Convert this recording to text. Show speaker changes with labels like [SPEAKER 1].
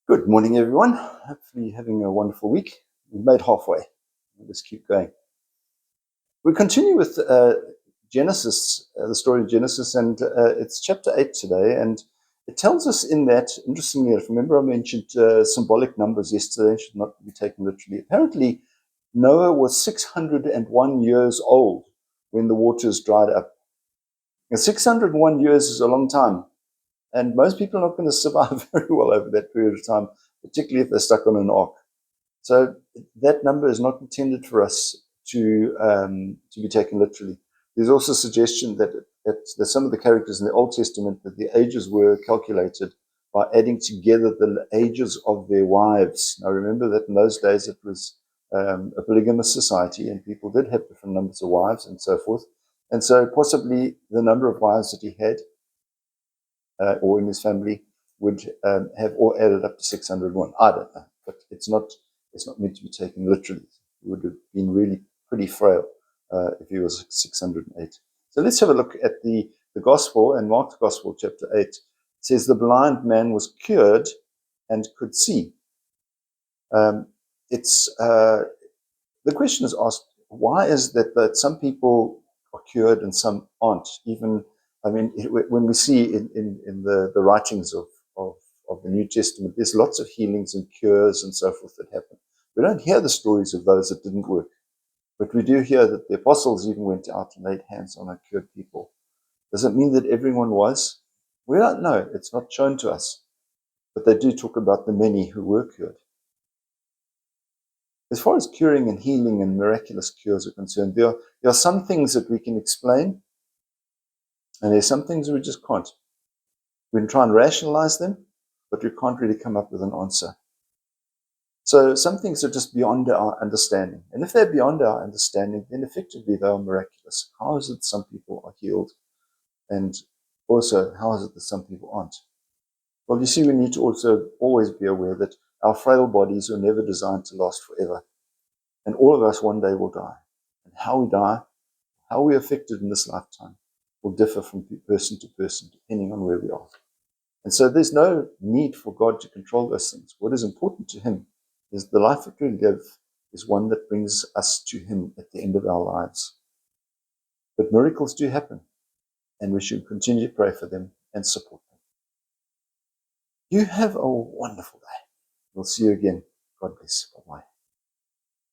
[SPEAKER 1] Good morning, everyone. Hopefully, you're having a wonderful week. We've made halfway. Let's keep going. We continue with Genesis, the story of Genesis, and it's chapter 8 today. And it tells us in that, interestingly enough, remember I mentioned symbolic numbers yesterday, should not be taken literally. Apparently, Noah was 601 years old when the waters dried up. And 601 years is a long time. And most people are not going to survive very well over that period of time, particularly if they're stuck on an ark. So that number is not intended for us to be taken literally. There's also a suggestion that some of the characters in the Old Testament, that the ages were calculated by adding together the ages of their wives. Now remember that in those days it was a polygamous society, and people did have different numbers of wives and so forth. And so possibly the number of wives that he had or in his family would have all added up to 601. I don't know, but it's not meant to be taken literally. He would have been really pretty frail if he was 608. So let's have a look at the gospel. And Mark's gospel, chapter 8, says the blind man was cured and could see. The question is asked, why is that some people are cured and some aren't? Even, I mean, when we see in the writings of the New Testament, there's lots of healings and cures and so forth that happen. We don't hear the stories of those that didn't work, but we do hear that the apostles even went out and laid hands on and cured people. Does it mean that everyone was? We don't know. It's not shown to us. But they do talk about the many who were cured. As far as curing and healing and miraculous cures are concerned, there are some things that we can explain, and there's some things we just can't. We can try and rationalize them, but we can't really come up with an answer. So some things are just beyond our understanding. And if they're beyond our understanding, then effectively they are miraculous. How is it some people are healed? And also, how is it that some people aren't? Well, you see, we need to also always be aware that our frail bodies are never designed to last forever. And all of us one day will die. And how we die, how we're affected in this lifetime, will differ from person to person, depending on where we are. And so there's no need for God to control those things. What is important to him is the life that we live is one that brings us to him at the end of our lives. But miracles do happen, and we should continue to pray for them and support them. You have a wonderful day. We'll see you again. God bless. Bye-bye.